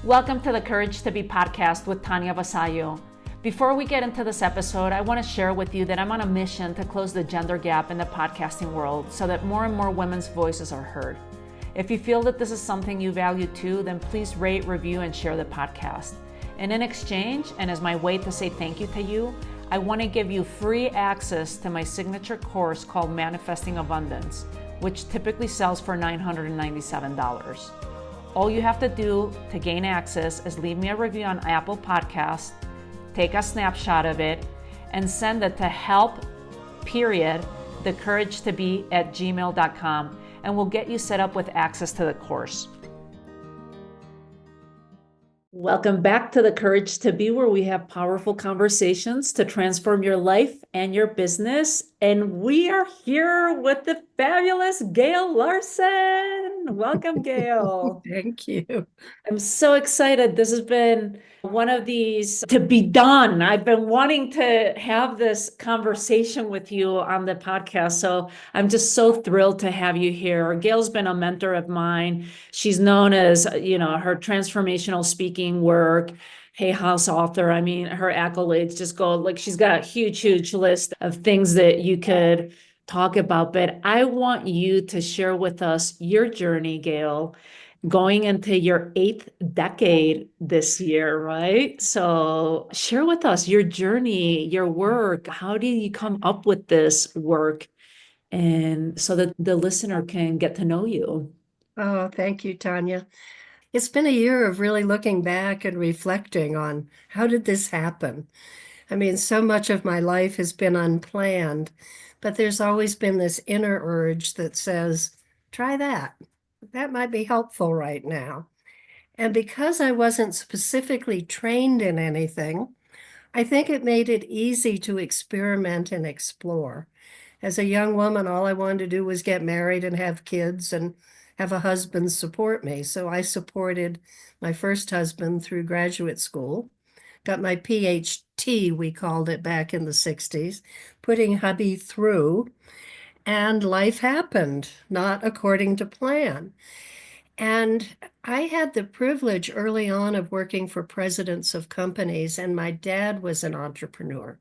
Welcome to the Courage to Be podcast with Tania Vasallo. Before we get into this episode, I want to share with you that I'm on a mission to close the gender gap in the podcasting world so that more and more women's voices are heard. If you feel that this is something you value too, then please rate, review, and share the podcast. And in exchange, and as my way to say thank you to you, I want to give you free access to my signature course called Manifesting Abundance, which typically sells for $997. All you have to do to gain access is leave me a review on Apple Podcasts, take a snapshot of it, and send it to help.thecouragetobe@gmail.com, and we'll get you set up with access to the course. Welcome back to the Courage to Be, where we have powerful conversations to transform your life and your business. And we are here with the fabulous Gail Larsen. Welcome, Gail. Thank you. I'm so excited. This has been one of these to be done. I've been wanting to have this conversation with you on the podcast. So I'm just so thrilled to have you here. Gail's been a mentor of mine. She's known as, her transformational speaking work, Hay House author. I mean, her accolades just go like she's got a huge, huge list of things that you could talk about. But I want you to share with us your journey, Gail, going into your 8th decade this year, right? So share with us your journey, your work. How did you come up with this work? And so that the listener can get to know you. Oh, thank you, Tania. It's been a year of really looking back and reflecting on how did this happen? I mean, so much of my life has been unplanned, but there's always been this inner urge that says, try that. That might be helpful right now. And because I wasn't specifically trained in anything, I think it made it easy to experiment and explore. As a young woman, all I wanted to do was get married and have kids and have a husband support me. So I supported my first husband through graduate school, got my PhD, we called it back in the 60s, putting hubby through, and life happened, not according to plan. And I had the privilege early on of working for presidents of companies, and my dad was an entrepreneur.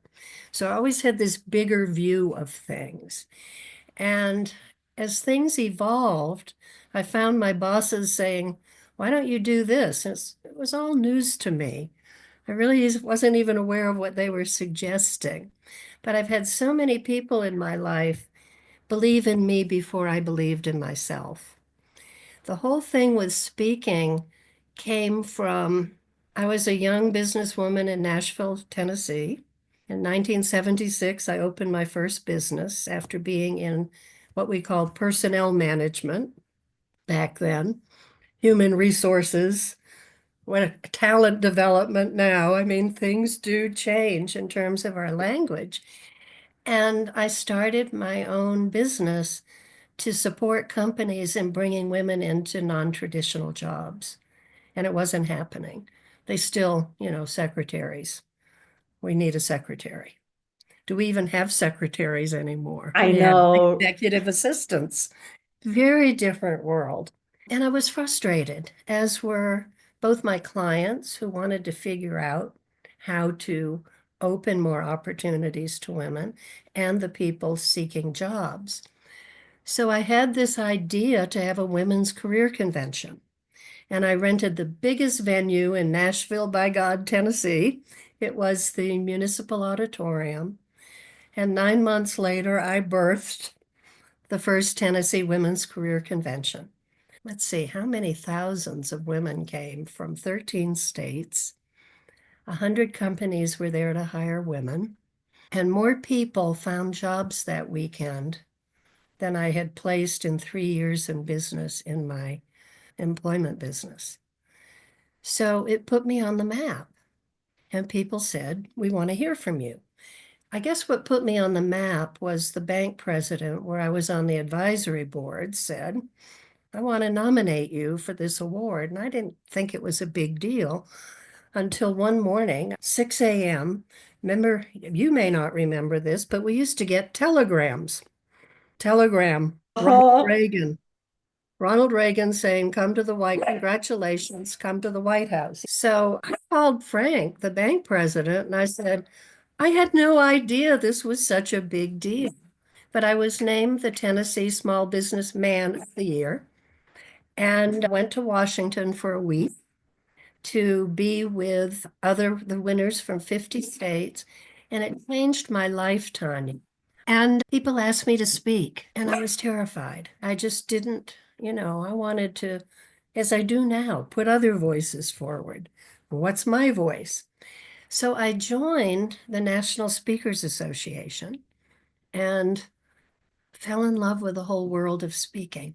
So I always had this bigger view of things. And as things evolved, I found my bosses saying, why don't you do this? It was all news to me. I really wasn't even aware of what they were suggesting. But I've had so many people in my life believe in me before I believed in myself. The whole thing with speaking came from, I was a young businesswoman in Nashville, Tennessee. In 1976, I opened my first business after being in what we called personnel management back then, human resources, what talent development now. I mean, things do change in terms of our language. And I started my own business to support companies in bringing women into non-traditional jobs. And it wasn't happening. They still, secretaries. We need a secretary. Do we even have secretaries anymore? I We have know. executive assistants. Very different world. And I was frustrated, as were both my clients who wanted to figure out how to open more opportunities to women and the people seeking jobs. So I had this idea to have a women's career convention. And I rented the biggest venue in Nashville, by God, Tennessee. It was the Municipal Auditorium. And 9 months later, I birthed the first Tennessee Women's Career Convention. Let's see, how many thousands of women came from 13 states. 100 companies were there to hire women. And more people found jobs that weekend than I had placed in 3 years in business in my employment business. So it put me on the map. And people said, we want to hear from you. I guess what put me on the map was the bank president, where I was on the advisory board, said, I want to nominate you for this award. And I didn't think it was a big deal until one morning, 6 a.m. Remember, you may not remember this, but we used to get telegrams. Telegram, Ronald Oh, Reagan. Ronald Reagan saying, congratulations, come to the White House. So I called Frank, the bank president, and I said, I had no idea this was such a big deal. But I was named the Tennessee Small Business Man of the Year and went to Washington for a week to be with the winners from 50 states. And it changed my life, Tanya. And people asked me to speak, and I was terrified. I just didn't, I wanted to, as I do now, put other voices forward. What's my voice? So I joined the National Speakers Association and fell in love with the whole world of speaking.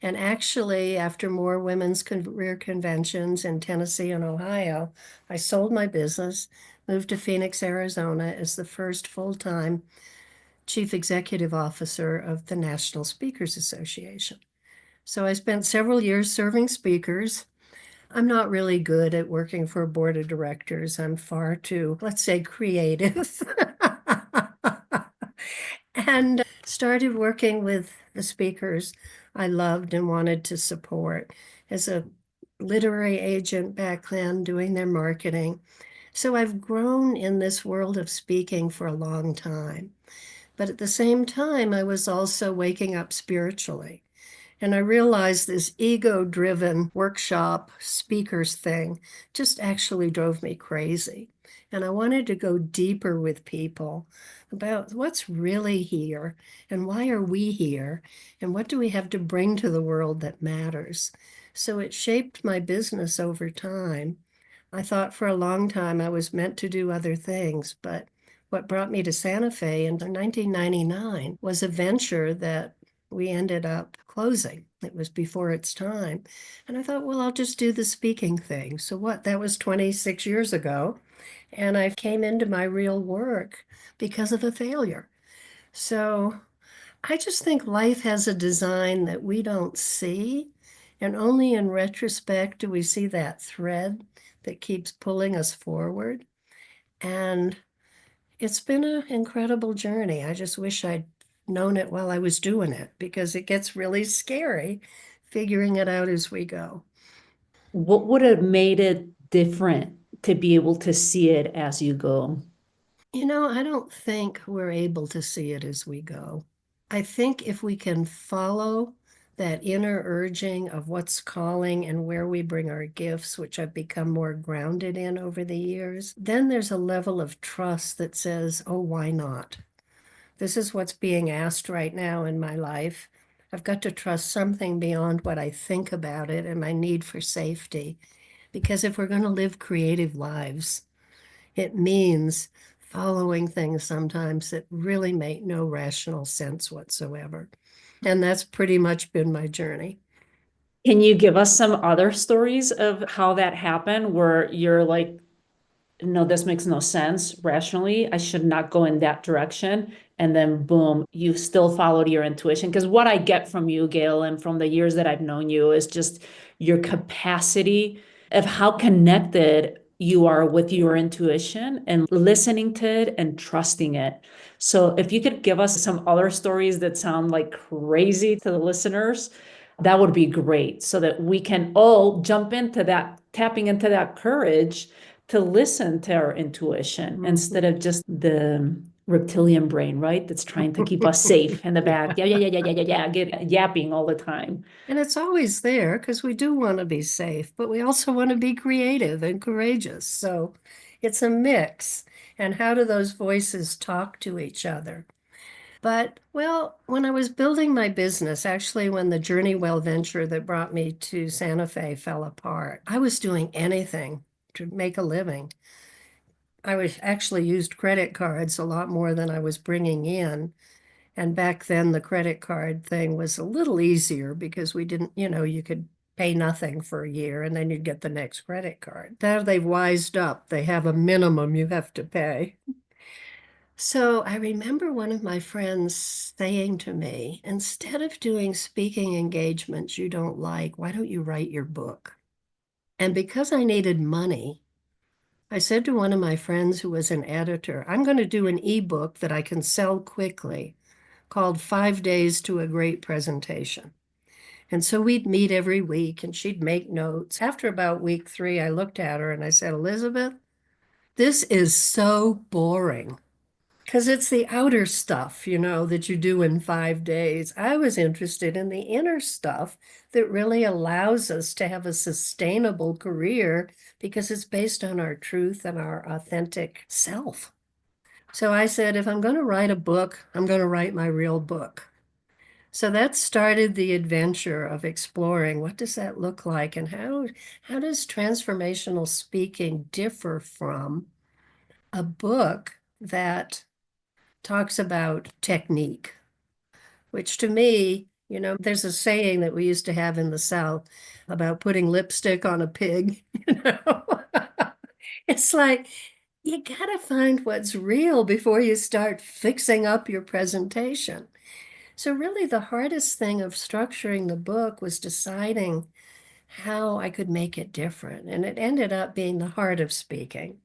And actually, after more women's career conventions in Tennessee and Ohio, I sold my business, moved to Phoenix, Arizona as the first full-time chief executive officer of the National Speakers Association. So I spent several years serving speakers. I'm not really good at working for a board of directors. I'm far too, let's say, creative. And started working with the speakers I loved and wanted to support as a literary agent back then, doing their marketing. So I've grown in this world of speaking for a long time. But at the same time, I was also waking up spiritually. And I realized this ego-driven workshop speakers thing just actually drove me crazy. And I wanted to go deeper with people about what's really here and why are we here and what do we have to bring to the world that matters. So it shaped my business over time. I thought for a long time I was meant to do other things, but what brought me to Santa Fe in 1999 was a venture that we ended up closing. It was before its time. And I thought, well, I'll just do the speaking thing. So what? That was 26 years ago. And I came into my real work because of a failure. So I just think life has a design that we don't see. And only in retrospect do we see that thread that keeps pulling us forward. And it's been an incredible journey. I just wish I'd known it while I was doing it because it gets really scary figuring it out as we go. What would have made it different to be able to see it as you go? I don't think we're able to see it as we go. I think if we can follow that inner urging of what's calling and where we bring our gifts, which I've become more grounded in over the years, then there's a level of trust that says, oh, why not? This is what's being asked right now in my life. I've got to trust something beyond what I think about it and my need for safety. Because if we're going to live creative lives, it means following things sometimes that really make no rational sense whatsoever. And that's pretty much been my journey. Can you give us some other stories of how that happened where you're like, no, this makes no sense rationally. I should not go in that direction. And then boom, you still followed your intuition. Because what I get from you, Gail, and from the years that I've known you is just your capacity of how connected you are with your intuition and listening to it and trusting it. So if you could give us some other stories that sound like crazy to the listeners, that would be great so that we can all jump into that, tapping into that courage to listen to our intuition instead of just the reptilian brain, right? That's trying to keep us safe in the back. Yeah, yeah, yeah, yeah, yeah, yeah, yeah, get yapping all the time. And it's always there because we do want to be safe, but we also want to be creative and courageous. So it's a mix. And how do those voices talk to each other? But, well, when I was building my business, actually, when the Journey Well venture that brought me to Santa Fe fell apart, I was doing anything to make a living. I was actually used credit cards a lot more than I was bringing in. And back then, the credit card thing was a little easier because we didn't, you could pay nothing for a year and then you'd get the next credit card. Now they've wised up. They have a minimum you have to pay. So I remember one of my friends saying to me, instead of doing speaking engagements you don't like, why don't you write your book? And because I needed money, I said to one of my friends who was an editor, I'm going to do an ebook that I can sell quickly called 5 Days to a Great Presentation. And so we'd meet every week and she'd make notes. After about week 3, I looked at her and I said, Elizabeth, this is so boring. Because it's the outer stuff, that you do in 5 days. I was interested in the inner stuff that really allows us to have a sustainable career because it's based on our truth and our authentic self. So I said, if I'm going to write a book, I'm going to write my real book. So that started the adventure of exploring what does that look like and how does transformational speaking differ from a book that talks about technique, which to me, there's a saying that we used to have in the South about putting lipstick on a pig, It's like, you gotta find what's real before you start fixing up your presentation. So really the hardest thing of structuring the book was deciding how I could make it different. And it ended up being the heart of speaking,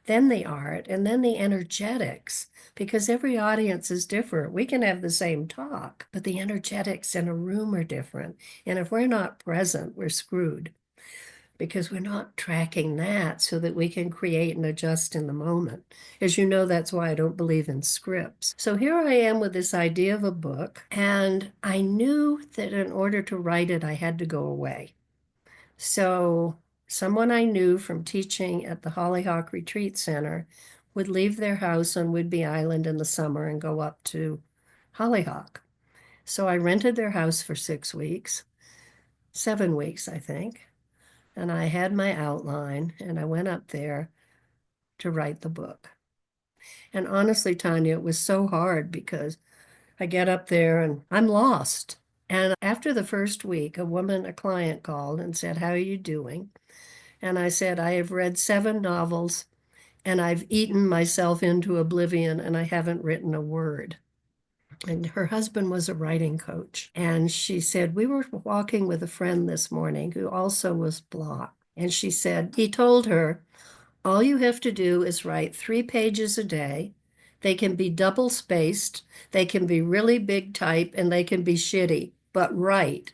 then the art, and then the energetics, because every audience is different. We can have the same talk, but the energetics in a room are different. And if we're not present, we're screwed because we're not tracking that so that we can create and adjust in the moment. As you know, that's why I don't believe in scripts. So here I am with this idea of a book, and I knew that in order to write it, I had to go away. So someone I knew from teaching at the Hollyhock Retreat Center would leave their house on Whidbey Island in the summer and go up to Hollyhock. So I rented their house for 6 weeks, 7 weeks, I think. And I had my outline and I went up there to write the book. And honestly, Tania, it was so hard because I get up there and I'm lost. And after the first week, a client called and said, "How are you doing?" And I said, "I have read 7 novels and I've eaten myself into oblivion and I haven't written a word." And her husband was a writing coach. And she said, "We were walking with a friend this morning who also was blocked." And she said, he told her, "All you have to do is write 3 pages a day. They can be double spaced, they can be really big type, and they can be shitty, but write."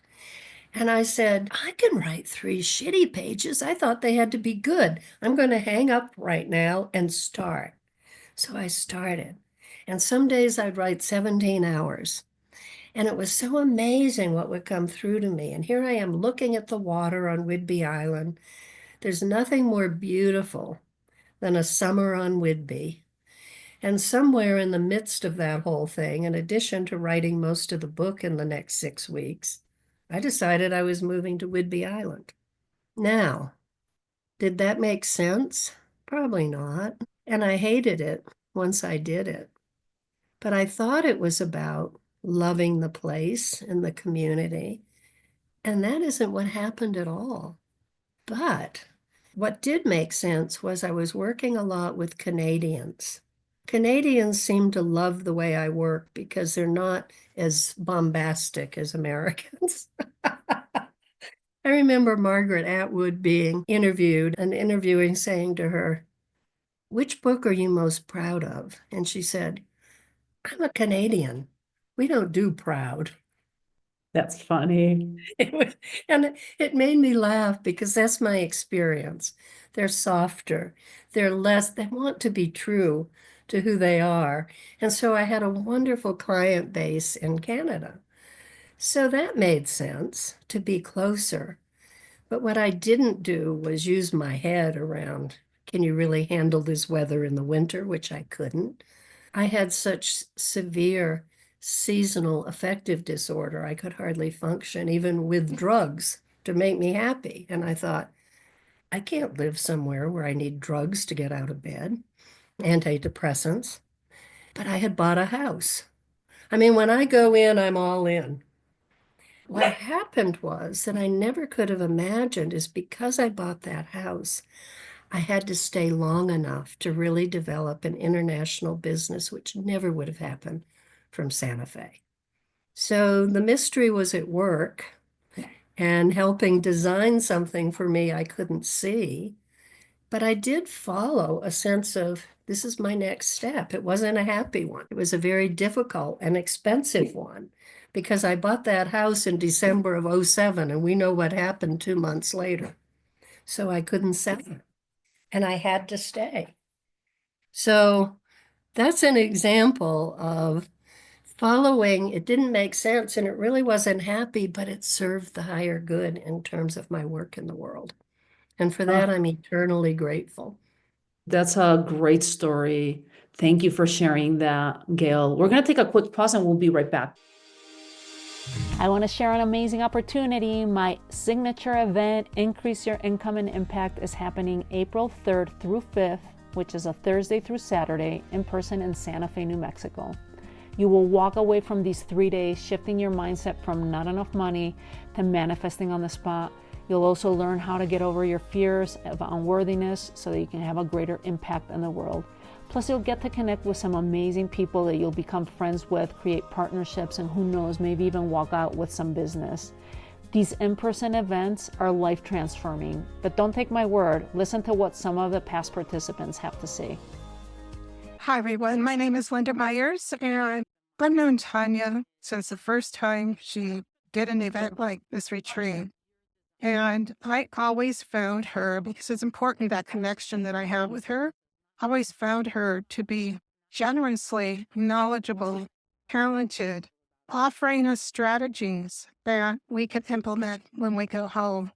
And I said, "I can write 3 shitty pages. I thought they had to be good. I'm going to hang up right now and start." So I started. And some days I'd write 17 hours. And it was so amazing what would come through to me. And here I am looking at the water on Whidbey Island. There's nothing more beautiful than a summer on Whidbey. And somewhere in the midst of that whole thing, in addition to writing most of the book in the next 6 weeks, I decided I was moving to Whidbey Island. Now, did that make sense? Probably not. And I hated it once I did it. But I thought it was about loving the place and the community. And that isn't what happened at all. But what did make sense was I was working a lot with Canadians. Canadians seem to love the way I work because they're not as bombastic as Americans. I remember Margaret Atwood being interviewed and interviewing saying to her, "Which book are you most proud of?" And she said, "I'm a Canadian. We don't do proud." That's funny. And it made me laugh because that's my experience. They're softer, they're less, they want to be true to who they are. And so I had a wonderful client base in Canada. So that made sense to be closer. But what I didn't do was use my head around, can you really handle this weather in the winter, which I couldn't. I had such severe seasonal affective disorder. I could hardly function, even with drugs to make me happy. And I thought, I can't live somewhere where I need drugs to get out of bed, antidepressants. But I had bought a house. I mean, when I go in, I'm all in. What happened was that I never could have imagined is because I bought that house, I had to stay long enough to really develop an international business, which never would have happened from Santa Fe. So the mystery was at work and helping design something for me I couldn't see. But I did follow a sense of this is my next step. It wasn't a happy one. It was a very difficult and expensive one. because I bought that house in December of '07, and we know what happened 2 months later. So I couldn't sell it, and I had to stay. So that's an example of following. It didn't make sense, and it really wasn't happy, but it served the higher good in terms of my work in the world. And for that, Oh, I'm eternally grateful. that's a great story. Thank you for sharing that, Gail. We're going to take a quick pause and we'll be right back. I want to share an amazing opportunity. My signature event, Increase Your Income and Impact, is happening April 3rd through 5th, which is a Thursday through Saturday, in person in Santa Fe, New Mexico. You will walk away from these 3 days shifting your mindset from not enough money to manifesting on the spot. You'll also learn how to get over your fears of unworthiness so that you can have a greater impact in the world. Plus, you'll get to connect with some amazing people that you'll become friends with, create partnerships, and who knows, maybe even walk out with some business. These in-person events are life transforming, but don't take my word. Listen to what some of the past participants have to say. Hi, everyone. My name is Linda Myers, and I've known Tania since the first time she did an event like this retreat. And I always found her, because it's important, that connection that I have with her, I always found her to be generously knowledgeable, talented, offering us strategies that we can implement when we go home.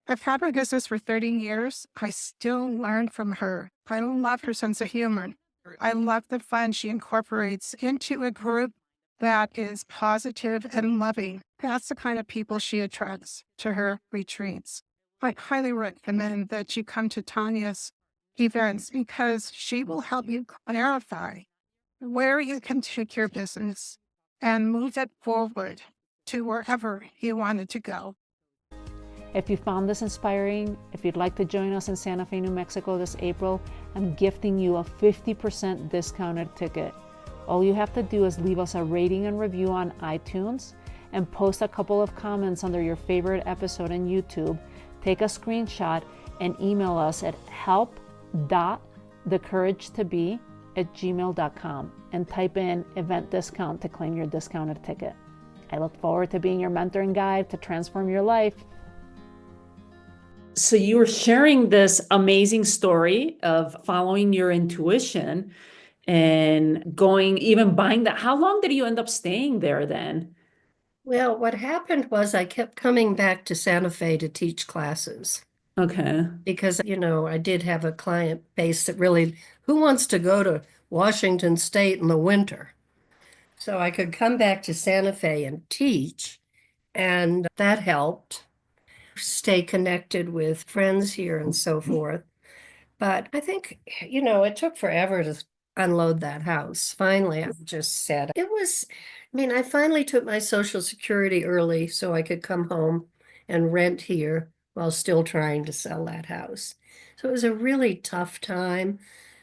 I've had my business for 30 years. I still learn from her. I love her sense of humor. I love the fun she incorporates into a group that is positive and loving. That's the kind of people she attracts to her retreats. I highly recommend that you come to Tania's events, because she will help you clarify where you can take your business and move it forward to wherever you want it to go. If you found this inspiring, if you'd like to join us in Santa Fe, New Mexico this April, I'm gifting you a 50% discounted ticket. All you have to do is leave us a rating and review on iTunes and post a couple of comments under your favorite episode on YouTube. Take a screenshot and email us at help.thecouragetobe@gmail.com and type in event discount to claim your discounted ticket. I look forward to being your mentor and guide to transform your life. So you were sharing this amazing story of following your intuition and going, even buying that. How long did you end up staying there then? Well, what happened was I kept coming back to Santa Fe to teach classes Okay. because, I did have a client base that really, who wants to go to Washington State in the winter? So I could come back to Santa Fe and teach, and that helped stay connected with friends here and so forth. But I think, it took forever to unload that house. Finally, I just said I finally took my Social Security early so I could come home and rent here while still trying to sell that house. So it was a really tough time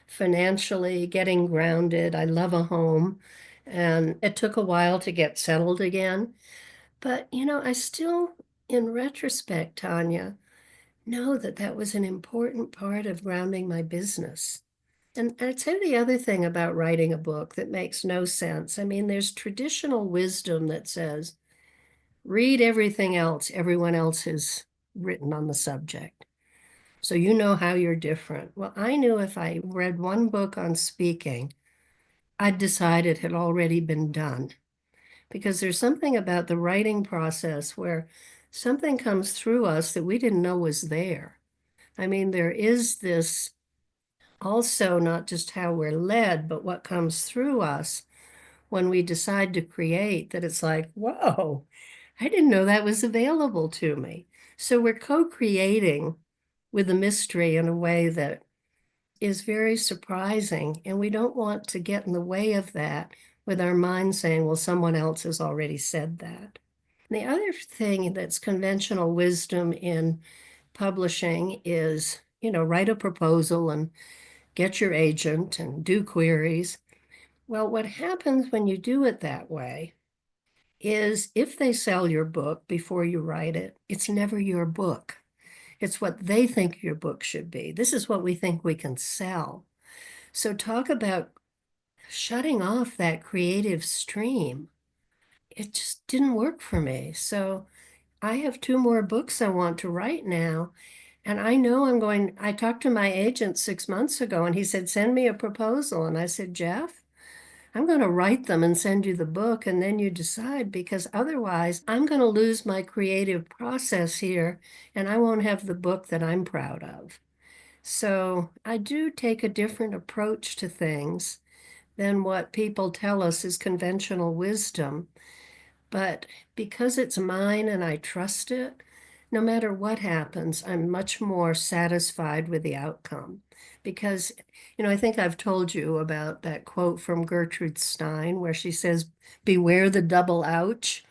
financially, getting grounded. I love a home, and it took a while to get settled again. But, I still, in retrospect, Tania, know that that was an important part of grounding my business. And I'd say the other thing about writing a book that makes no sense. There's traditional wisdom that says, read everything else everyone else has written on the subject, so you know how you're different. Well, I knew if I read one book on speaking, I'd decide it had already been done. Because there's something about the writing process where something comes through us that we didn't know was there. There is this also, not just how we're led, but what comes through us when we decide to create, that it's like, whoa, I didn't know that was available to me. So we're co-creating with the mystery in a way that is very surprising. And we don't want to get in the way of that with our mind saying, well, someone else has already said that. And the other thing that's conventional wisdom in publishing is, write a proposal and get your agent and do queries. Well, what happens when you do it that way is if they sell your book before you write it, it's never your book. It's what they think your book should be. This is what we think we can sell. So talk about shutting off that creative stream it just didn't work for me. So I have 2 more books I want to write now. And I know I talked to my agent 6 months ago and he said, send me a proposal. And I said, Jeff, I'm going to write them and send you the book and then you decide, because otherwise I'm going to lose my creative process here and I won't have the book that I'm proud of. So I do take a different approach to things than what people tell us is conventional wisdom. But because it's mine and I trust it, no matter what happens, I'm much more satisfied with the outcome. Because, I think I've told you about that quote from Gertrude Stein where she says, beware the double ouch.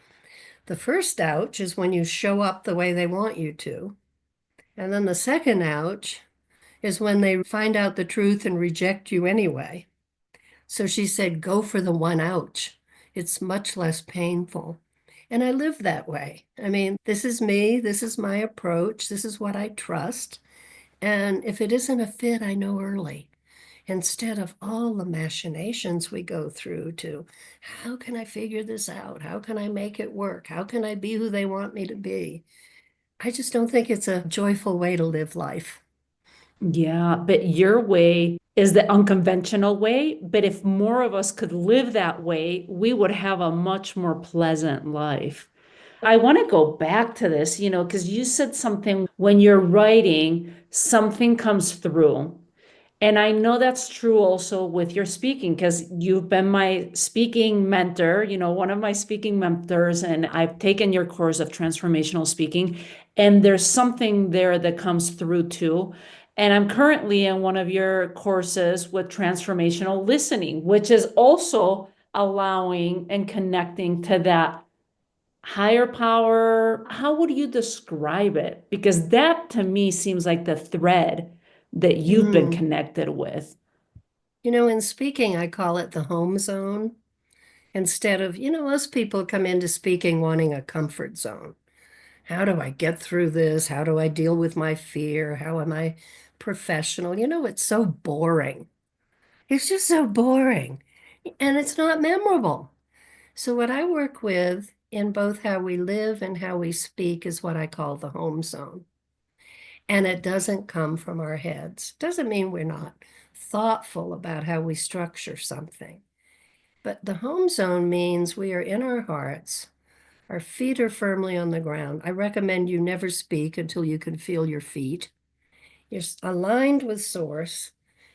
The first ouch is when you show up the way they want you to. And then the second ouch is when they find out the truth and reject you anyway. So she said, go for the one ouch. It's much less painful. And I live that way. I mean, this is me. This is my approach. This is what I trust. And if it isn't a fit, I know early. Instead of all the machinations we go through to, how can I figure this out? How can I make it work? How can I be who they want me to be? I just don't think it's a joyful way to live life. Yeah, but your way is the unconventional way. But if more of us could live that way, we would have a much more pleasant life. I want to go back to this, because you said something when you're writing, something comes through. And I know that's true also with your speaking, because you've been my speaking mentor, one of my speaking mentors, and I've taken your course of transformational speaking. And there's something there that comes through too. And I'm currently in one of your courses with transformational listening, which is also allowing and connecting to that higher power. How would you describe it? Because that to me seems like the thread that you've been connected with. In speaking, I call it the home zone. Instead of, most people come into speaking wanting a comfort zone. How do I get through this? How do I deal with my fear? How am I professional? It's so boring. It's just so boring. And it's not memorable. So, what I work with in both how we live and how we speak is what I call the home zone. And it doesn't come from our heads. Doesn't mean we're not thoughtful about how we structure something. But the home zone means we are in our hearts. Our feet are firmly on the ground. I recommend you never speak until you can feel your feet. You're aligned with source.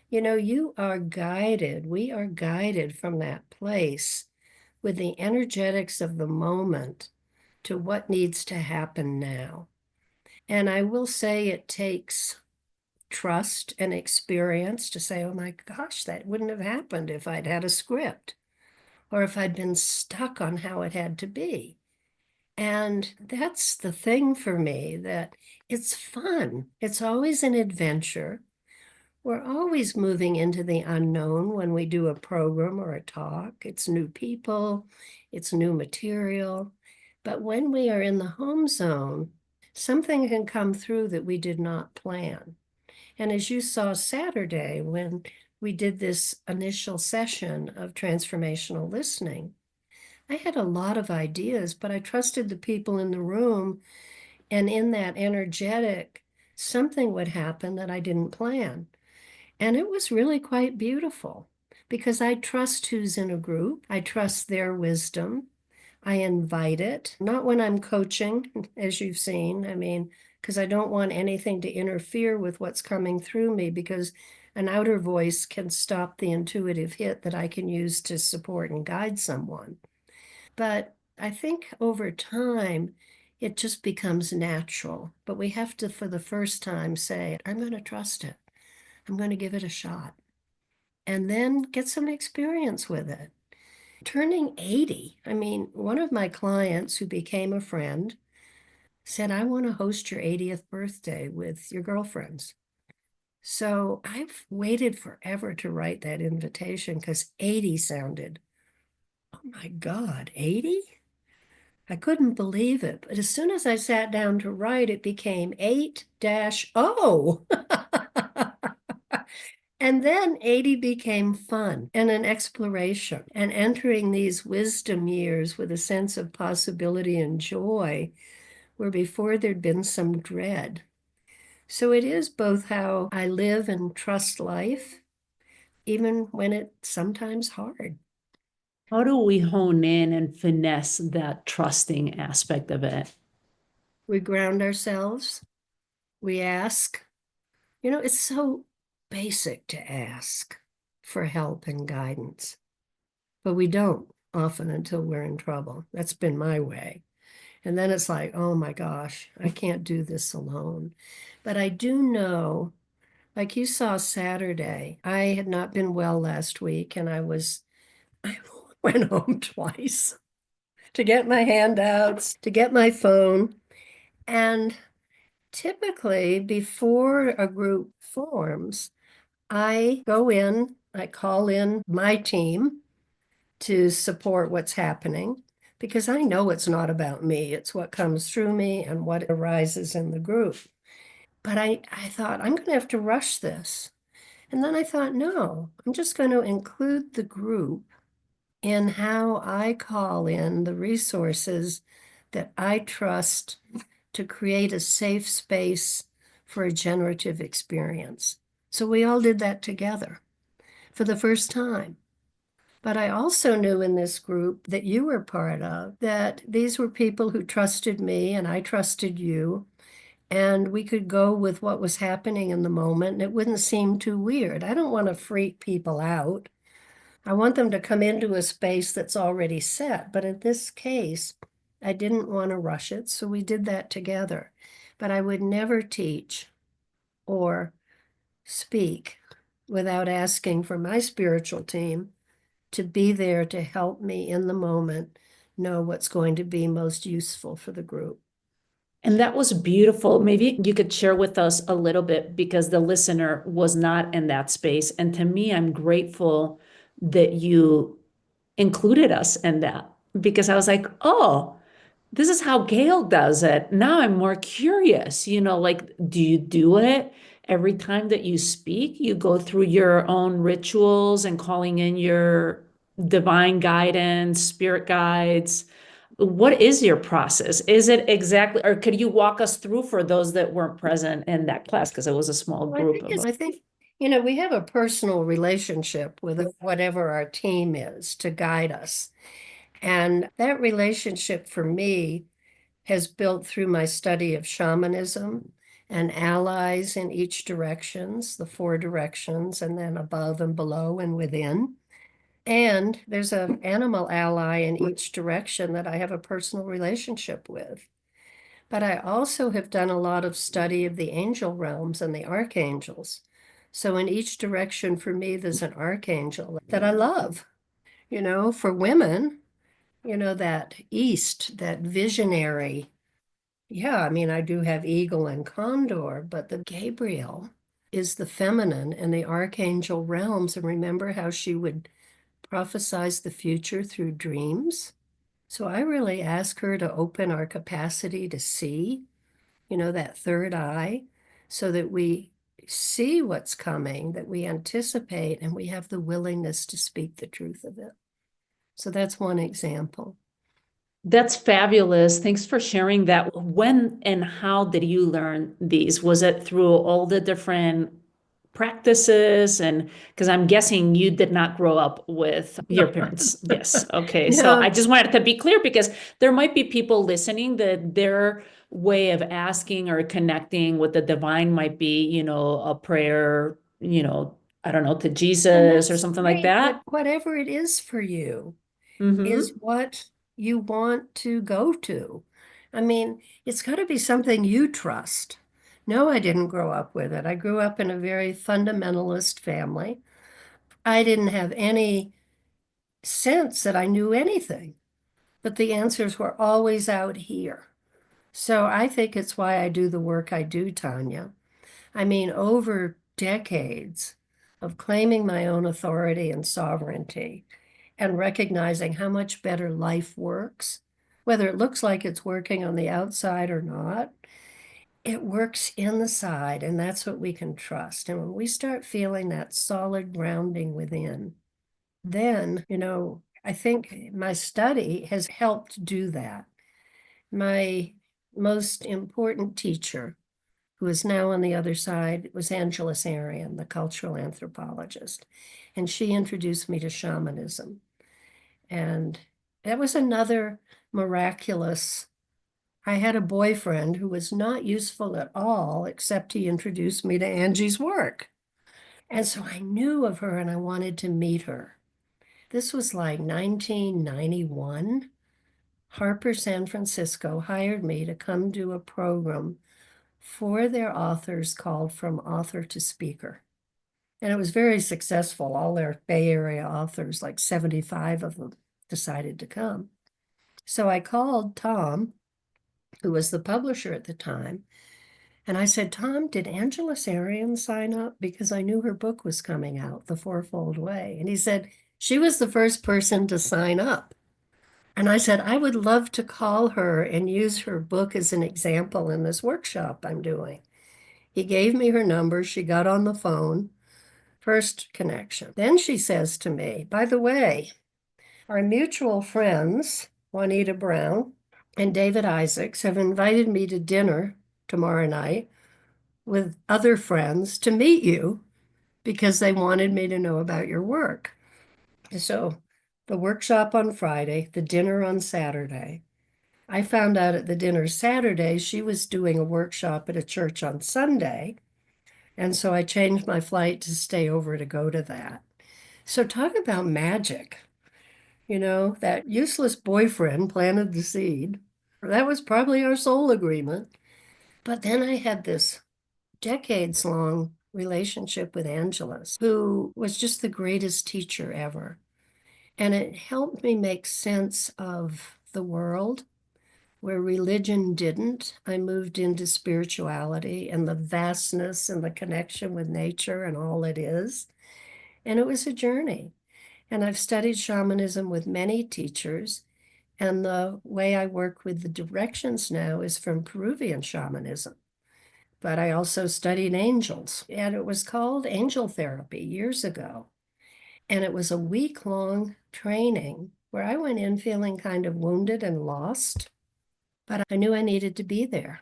You are guided. We are guided from that place with the energetics of the moment to what needs to happen now. And I will say it takes trust and experience to say, oh my gosh, that wouldn't have happened if I'd had a script or if I'd been stuck on how it had to be. And that's the thing for me, that it's fun. It's always an adventure. We're always moving into the unknown when we do a program or a talk. It's new people, it's new material. But when we are in the home zone, something can come through that we did not plan. And as you saw Saturday, when we did this initial session of transformational listening, I had a lot of ideas, but I trusted the people in the room. And in that energetic, something would happen that I didn't plan. And it was really quite beautiful because I trust who's in a group. I trust their wisdom. I invite it, not when I'm coaching, as you've seen. I mean, because I don't want anything to interfere with what's coming through me, because an outer voice can stop the intuitive hit that I can use to support and guide someone. But I think over time, it just becomes natural. But we have to, for the first time, say, I'm going to trust it. I'm going to give it a shot. And then get some experience with it. Turning 80, I mean, one of my clients who became a friend said, I want to host your 80th birthday with your girlfriends. So I've waited forever to write that invitation because 80 sounded, oh my God, 80? I couldn't believe it. But as soon as I sat down to write, it became 8-0. And then 80 became fun and an exploration, and entering these wisdom years with a sense of possibility and joy where before there'd been some dread. So it is both how I live and trust life, even when it's sometimes hard. How do we hone in and finesse that trusting aspect of it? We ground ourselves, we ask. It's so basic to ask for help and guidance, but we don't often until we're in trouble. That's been my way. And then it's like, oh my gosh, I can't do this alone. But I do know, like you saw Saturday, I had not been well last week, and I went home twice to get my handouts, to get my phone. And typically, before a group forms, I go in, I call in my team to support what's happening because I know it's not about me. It's what comes through me and what arises in the group. But I thought, I'm going to have to rush this. And then I thought, no, I'm just going to include the group in how I call in the resources that I trust to create a safe space for a generative experience. So we all did that together for the first time. But I also knew in this group that you were part of that these were people who trusted me and I trusted you. And we could go with what was happening in the moment and it wouldn't seem too weird. I don't want to freak people out. I want them to come into a space that's already set. But in this case, I didn't want to rush it. So we did that together. But I would never teach or speak without asking for my spiritual team to be there to help me in the moment know what's going to be most useful for the group. And that was beautiful. Maybe you could share with us a little bit because the listener was not in that space. And to me, I'm grateful that you included us in that because I was like, oh, this is how Gail does it. Now I'm more curious, like, do you do it every time that you speak? You go through your own rituals and calling in your divine guidance, spirit guides. What is your process? Is it exactly, or could you walk us through for those that weren't present in that class? Because it was a small Well, group of us. I think, we have a personal relationship with whatever our team is to guide us. And that relationship for me has built through my study of shamanism and allies in each directions, the four directions, and then above and below and within. And there's an animal ally in each direction that I have a personal relationship with. But I also have done a lot of study of the angel realms and the archangels. So in each direction for me, there's an archangel that I love. For women, that east, that visionary. Yeah, I mean, I do have eagle and condor, but the Gabriel is the feminine and the archangel realms. And remember how she would prophesize the future through dreams? So I really ask her to open our capacity to see, that third eye, so that we see what's coming, that we anticipate, and we have the willingness to speak the truth of it. So that's one example. That's fabulous. Thanks for sharing that. When and how did you learn these? Was it through all the different practices? And because I'm guessing you did not grow up with your parents. Yes. Okay. So No. I just wanted to be clear because there might be people listening that their way of asking or connecting with the divine might be, a prayer, I don't know, to Jesus or something like Great, that. whatever it is for you is Mm-hmm. what you want to go to. I mean, it's got to be something you trust. No, I didn't grow up with it. I grew up in a very fundamentalist family. I didn't have any sense that I knew anything, but the answers were always out here. So I think it's why I do the work I do, Tanya. I mean, over decades of claiming my own authority and sovereignty and recognizing how much better life works, whether it looks like it's working on the outside or not. it works in the side, and that's what we can trust. And when we start feeling that solid grounding within, then, I think my study has helped do that. My most important teacher, who is now on the other side, was Angela Sarian, the cultural anthropologist. And she introduced me to shamanism. And that was another miraculous. I had a boyfriend who was not useful at all, except he introduced me to Angie's work. And so I knew of her and I wanted to meet her. This was like 1991. Harper San Francisco hired me to come do a program for their authors called From Author to Speaker. And it was very successful. All their Bay Area authors, like 75 of them, decided to come. So I called Tom, who was the publisher at the time, and I said, Tom, did Angela Sarian sign up? Because I knew her book was coming out, The Fourfold Way. And he said, she was the first person to sign up. And I said, I would love to call her and use her book as an example in this workshop I'm doing. He gave me her number. She got on the phone. First connection. Then she says to me, by the way, our mutual friends, Juanita Brown and David Isaacs, have invited me to dinner tomorrow night with other friends to meet you because they wanted me to know about your work. So the workshop on Friday, the dinner on Saturday. I found out at the dinner Saturday she was doing a workshop at a church on Sunday. And so I changed my flight to stay over to go to that. So talk about magic. That useless boyfriend planted the seed. That was probably our soul agreement. But then I had this decades-long relationship with Angela, who was just the greatest teacher ever. And it helped me make sense of the world where religion didn't. I moved into spirituality and the vastness and the connection with nature and all it is. And it was a journey. And I've studied shamanism with many teachers. And the way I work with the directions now is from Peruvian shamanism. But I also studied angels, and it was called angel therapy years ago. And it was a week-long training where I went in feeling kind of wounded and lost. But I knew I needed to be there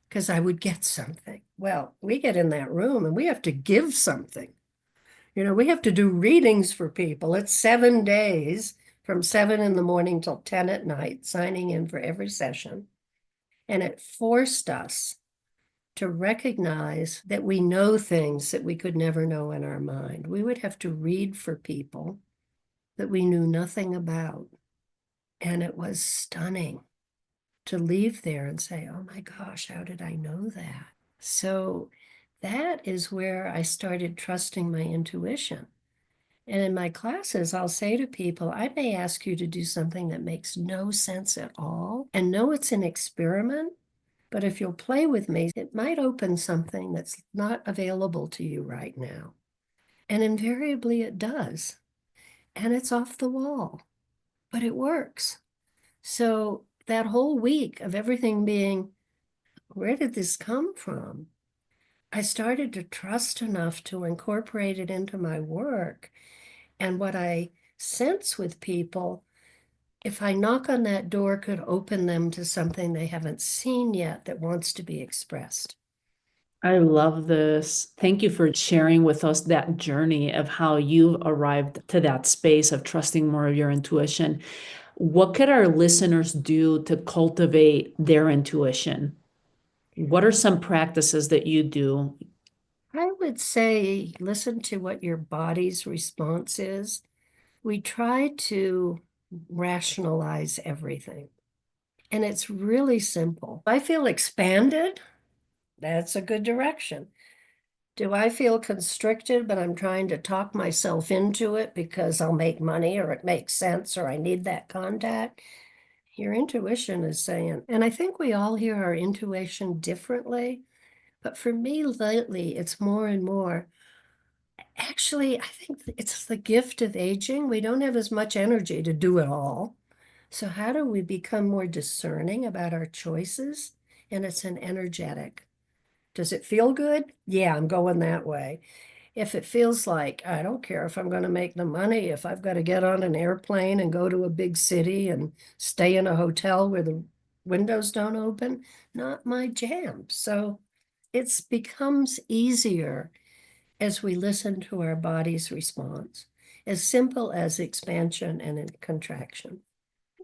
because I would get something. Well, we get in that room and we have to give something. We have to do readings for people. It's 7 days from 7 in the morning till 10 at night, signing in for every session. And it forced us to recognize that we know things that we could never know in our mind. We would have to read for people that we knew nothing about. And it was stunning to leave there and say, oh my gosh, how did I know that? So that is where I started trusting my intuition. And in my classes, I'll say to people, I may ask you to do something that makes no sense at all and know it's an experiment, but if you'll play with me, it might open something that's not available to you right now. And invariably it does. And it's off the wall, but it works. So that whole week of everything being, where did this come from? I started to trust enough to incorporate it into my work. And what I sense with people, if I knock on that door, could open them to something they haven't seen yet that wants to be expressed. I love this. Thank you for sharing with us that journey of how you arrived to that space of trusting more of your intuition. What could our listeners do to cultivate their intuition? What are some practices that you do? I would say listen to what your body's response is. We try to rationalize everything, and it's really simple. I feel expanded. That's a good direction. Do I feel constricted, but I'm trying to talk myself into it because I'll make money or it makes sense or I need that contact? Your intuition is saying, and I think we all hear our intuition differently, but for me lately, it's more and more. Actually, I think it's the gift of aging. We don't have as much energy to do it all. So how do we become more discerning about our choices? And it's an energetic Does it feel good? Yeah, I'm going that way. If it feels like, I don't care if I'm going to make the money, if I've got to get on an airplane and go to a big city and stay in a hotel where the windows don't open, not my jam. So it becomes easier as we listen to our body's response, as simple as expansion and contraction.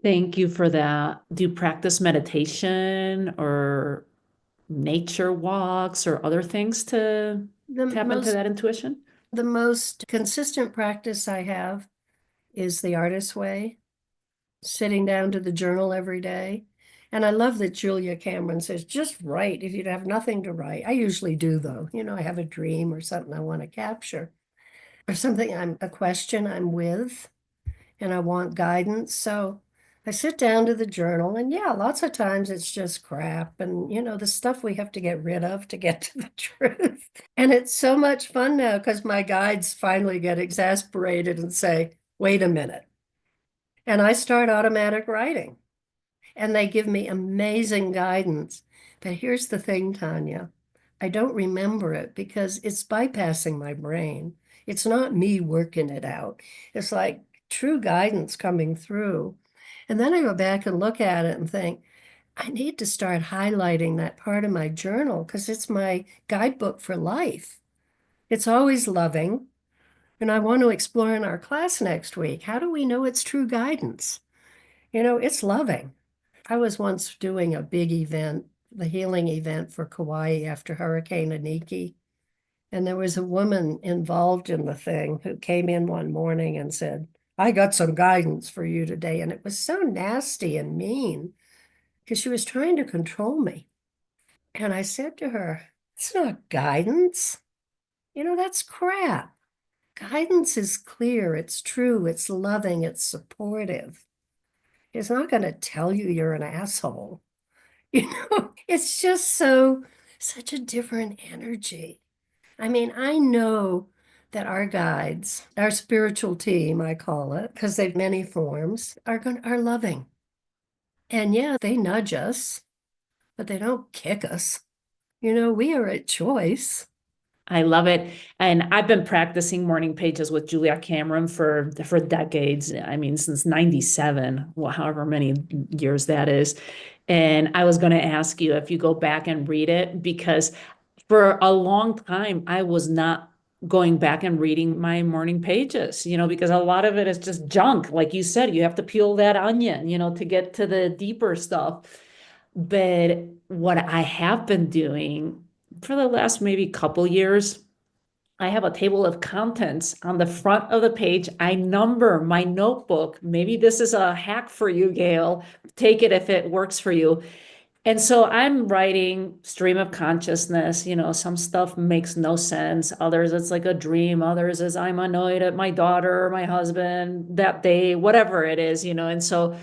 Thank you for that. Do you practice meditation or nature walks or other things to tap into that intuition? The most consistent practice I have is the artist's way, sitting down to the journal every day. And I love that Julia Cameron says, just write if you have nothing to write. I usually do, though. I have a dream or something I want to capture, or something a question I'm with, and I want guidance. So I sit down to the journal, and yeah, lots of times it's just crap and, the stuff we have to get rid of to get to the truth. And it's so much fun now because my guides finally get exasperated and say, wait a minute. And I start automatic writing, and they give me amazing guidance. But here's the thing, Tanya. I don't remember it because it's bypassing my brain. It's not me working it out. It's like true guidance coming through. And then I go back and look at it and think, I need to start highlighting that part of my journal because it's my guidebook for life. It's always loving. And I want to explore in our class next week. How do we know it's true guidance? It's loving. I was once doing a big event, the healing event for Kauai after Hurricane Iniki. And there was a woman involved in the thing who came in one morning and said, I got some guidance for you today. And it was so nasty and mean because she was trying to control me. And I said to her, it's not guidance. That's crap. Guidance is clear, it's true, it's loving, it's supportive. It's not going to tell you you're an asshole. It's just such a different energy. I mean, I know that our guides, our spiritual team, I call it, because they've many forms, are loving. And yeah, they nudge us, but they don't kick us. We are at choice. I love it. And I've been practicing morning pages with Julia Cameron for decades. I mean, since 97, well, however many years that is. And I was going to ask you if you go back and read it, because for a long time, I was not going back and reading my morning pages, because a lot of it is just junk. Like you said, you have to peel that onion, to get to the deeper stuff. But what I have been doing for the last maybe couple years, I have a table of contents on the front of the page. I number my notebook. Maybe this is a hack for you, Gail. Take it if it works for you. And so I'm writing stream of consciousness. Some stuff makes no sense. Others, it's like a dream. Others is I'm annoyed at my daughter, my husband that day, whatever it is, And so,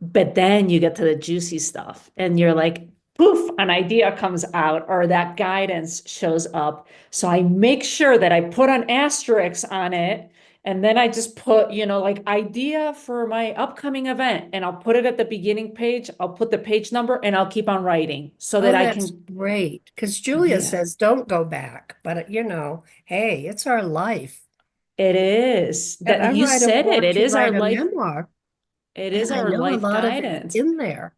but then you get to the juicy stuff and you're like, poof, an idea comes out or that guidance shows up. So I make sure that I put an asterisk on it. And then I just put, like idea for my upcoming event, and I'll put it at the beginning page. I'll put the page number and I'll keep on writing so that I that's can. great. Because Julia Yeah. says, don't go back. But, hey, it's our life. It is And that you said it. It is our life. Memoir. It is And I our know a life lot of it's guidance. in there.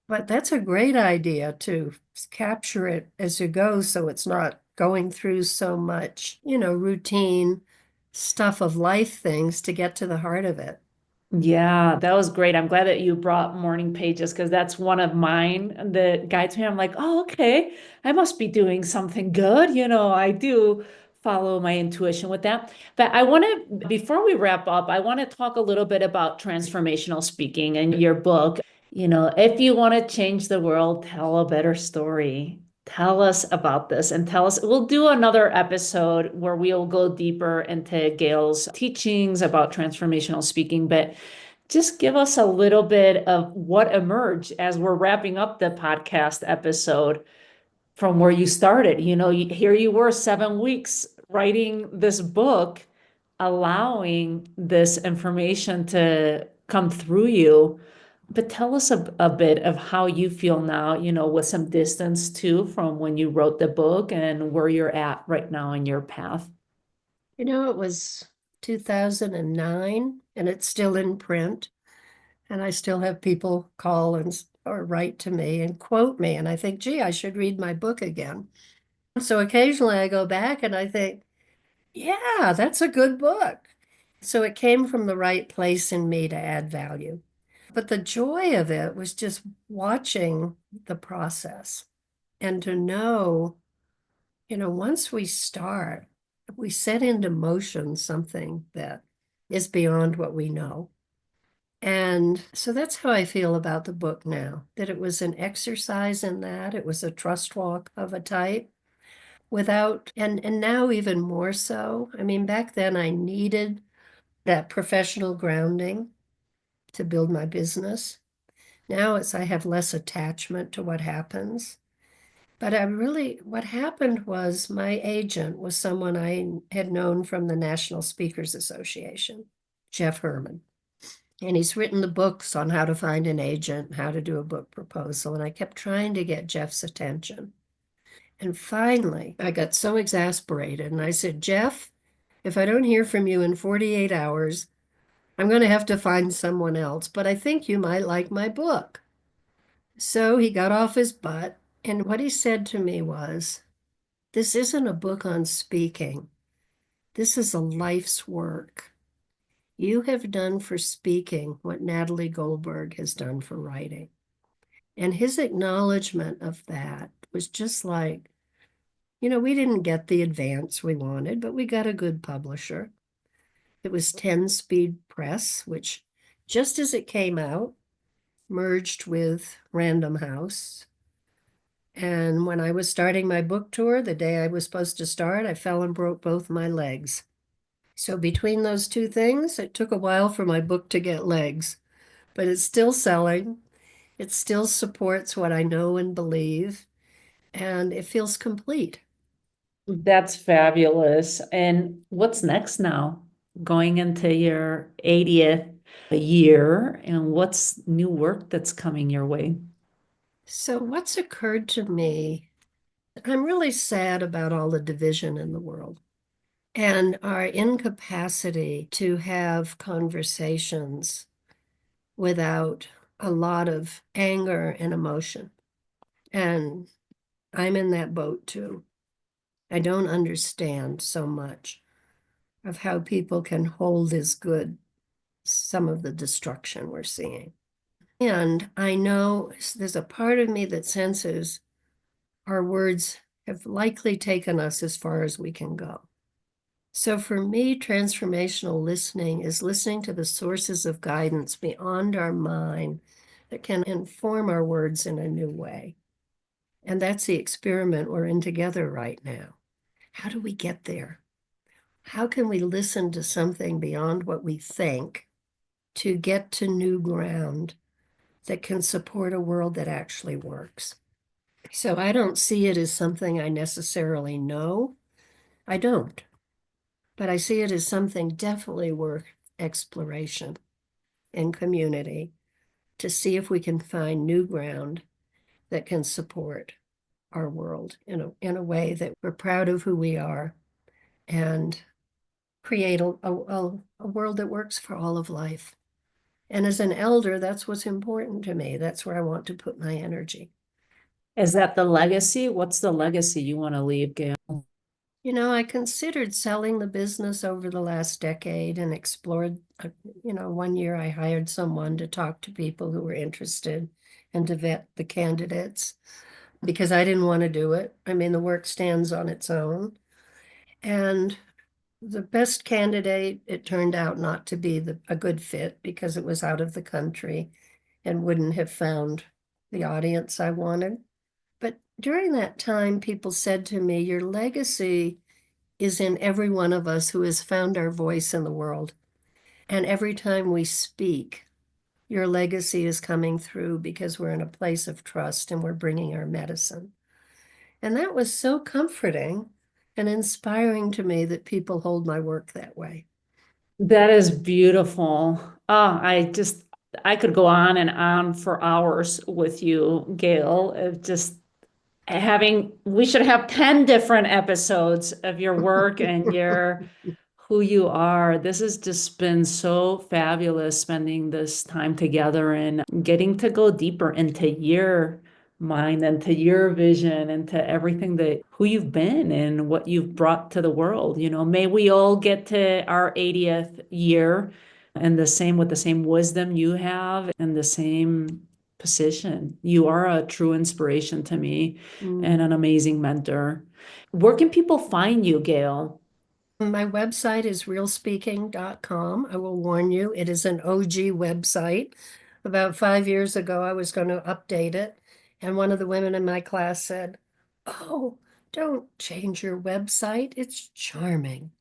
But that's a great idea to capture it as you go so it's not going through so much, routine stuff of life things to get to the heart of it. Yeah, that was great. I'm glad that you brought morning pages because that's one of mine that guides me. I'm like, oh, okay, I must be doing something good. I do follow my intuition with that. But I want to, before we wrap up, I want to talk a little bit about transformational speaking and your book. If you want to change the world, tell a better story. Tell us about this and tell us. We'll do another episode where we'll go deeper into Gail's teachings about transformational speaking, but just give us a little bit of what emerged as we're wrapping up the podcast episode from where you started. Here you were 7 weeks writing this book, allowing this information to come through you. But tell us a bit of how you feel now, with some distance too from when you wrote the book and where you're at right now in your path. It was 2009 and it's still in print. And I still have people call or write to me and quote me. And I think, gee, I should read my book again. So occasionally I go back and I think, yeah, that's a good book. So it came from the right place in me to add value. But the joy of it was just watching the process and to know, once we start, we set into motion something that is beyond what we know. And so that's how I feel about the book now, that it was an exercise in that. It was a trust walk of a type and now even more so. I mean, back then I needed that professional grounding to build my business. Now I have less attachment to what happens. But what happened was my agent was someone I had known from the National Speakers Association, Jeff Herman. And he's written the books on how to find an agent, how to do a book proposal. And I kept trying to get Jeff's attention. And finally, I got so exasperated. And I said, Jeff, if I don't hear from you in 48 hours, I'm going to have to find someone else. But I think you might like my book. So he got off his butt. And what he said to me was, this isn't a book on speaking. This is a life's work. You have done for speaking what Natalie Goldberg has done for writing. And his acknowledgement of that was just like, we didn't get the advance we wanted, but we got a good publisher. It was 10 Speed Press, which just as it came out, merged with Random House. And when I was starting my book tour, the day I was supposed to start, I fell and broke both my legs. So between those two things, it took a while for my book to get legs, but it's still selling. It still supports what I know and believe, and it feels complete. That's fabulous. And what's next now? Going into your 80th year, and what's new work that's coming your way? So what's occurred to me, I'm really sad about all the division in the world and our incapacity to have conversations without a lot of anger and emotion. And I'm in that boat too. I don't understand so much of how people can hold as good some of the destruction we're seeing. And I know there's a part of me that senses our words have likely taken us as far as we can go. So for me, transformational listening is listening to the sources of guidance beyond our mind that can inform our words in a new way. And that's the experiment we're in together right now. How do we get there? How can we listen to something beyond what we think to get to new ground that can support a world that actually works? So I don't see it as something I necessarily know. I don't. But I see it as something definitely worth exploration and community to see if we can find new ground that can support our world in a way that we're proud of who we are and create a world that works for all of life. And as an elder, that's what's important to me. That's where I want to put my energy. Is that the legacy? What's the legacy you want to leave, Gail? I considered selling the business over the last decade and explored, one year I hired someone to talk to people who were interested and to vet the candidates because I didn't want to do it. I mean, the work stands on its own. And the best candidate, it turned out not to be a good fit because it was out of the country and wouldn't have found the audience I wanted. But during that time, people said to me, your legacy is in every one of us who has found our voice in the world. And every time we speak, your legacy is coming through because we're in a place of trust and we're bringing our medicine. And that was so comforting and inspiring to me that people hold my work that way. That is beautiful. Oh, I could go on and on for hours with you, Gail, of just we should have 10 different episodes of your work and your who you are. This has just been so fabulous spending this time together and getting to go deeper into your mind and to your vision and to everything that who you've been and what you've brought to the world. May we all get to our 80th year and with the same wisdom you have and the same position. You are a true inspiration to me and an amazing mentor. Where can people find you, Gail? My website is realspeaking.com. I will warn you, it is an OG website. About 5 years ago, I was going to update it. And one of the women in my class said, "Oh, don't change your website. It's charming."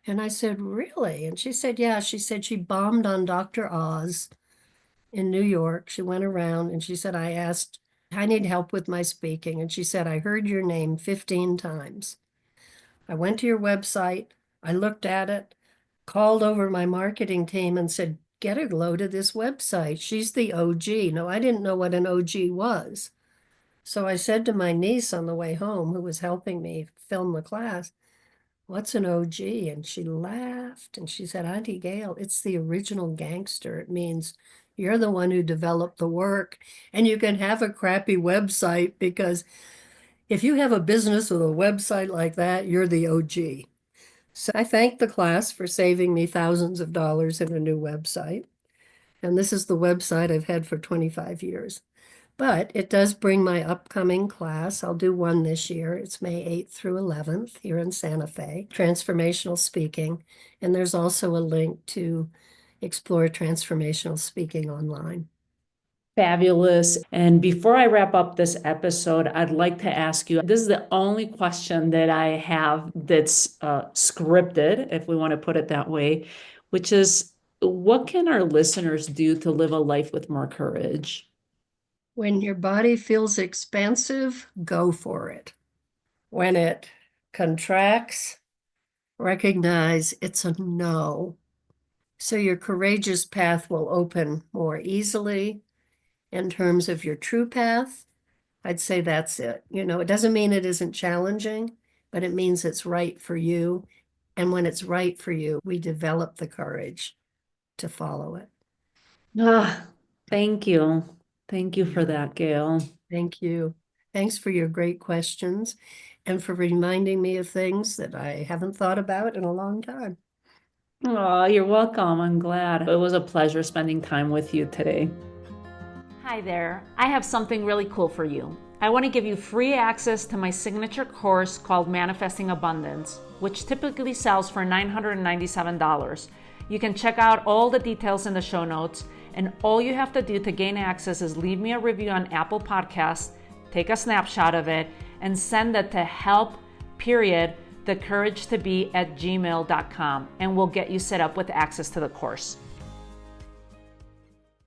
And I said, "Really?" And she said, "Yeah." She said she bombed on Dr. Oz in New York. She went around and she said, I need help with my speaking. And she said, "I heard your name 15 times. I went to your website, I looked at it, called over my marketing team and said, get a load of this website. She's the OG." No, I didn't know what an OG was. So I said to my niece on the way home, who was helping me film the class, "What's an OG?" And she laughed and she said, "Auntie Gail, it's the original gangster. It means you're the one who developed the work and you can have a crappy website because if you have a business with a website like that, you're the OG." So I thank the class for saving me thousands of dollars in a new website. And this is the website I've had for 25 years. But it does bring my upcoming class. I'll do one this year. It's May 8th through 11th here in Santa Fe, transformational speaking. And there's also a link to explore transformational speaking online. Fabulous. And before I wrap up this episode, I'd like to ask you, this is the only question that I have that's scripted, if we want to put it that way, which is, what can our listeners do to live a life with more courage? When your body feels expansive, go for it. When it contracts, recognize it's a no. So your courageous path will open more easily. In terms of your true path, I'd say that's it. It doesn't mean it isn't challenging, but it means it's right for you. And when it's right for you, we develop the courage to follow it. Ah, thank you. Thank you for that, Gail. Thank you. Thanks for your great questions and for reminding me of things that I haven't thought about in a long time. Oh, you're welcome. I'm glad. It was a pleasure spending time with you today. Hi there. I have something really cool for you. I want to give you free access to my signature course called Manifesting Abundance, which typically sells for $997. You can check out all the details in the show notes, and all you have to do to gain access is leave me a review on Apple Podcasts, take a snapshot of it, and send it to help.thecouragetobe@gmail.com, and we'll get you set up with access to the course.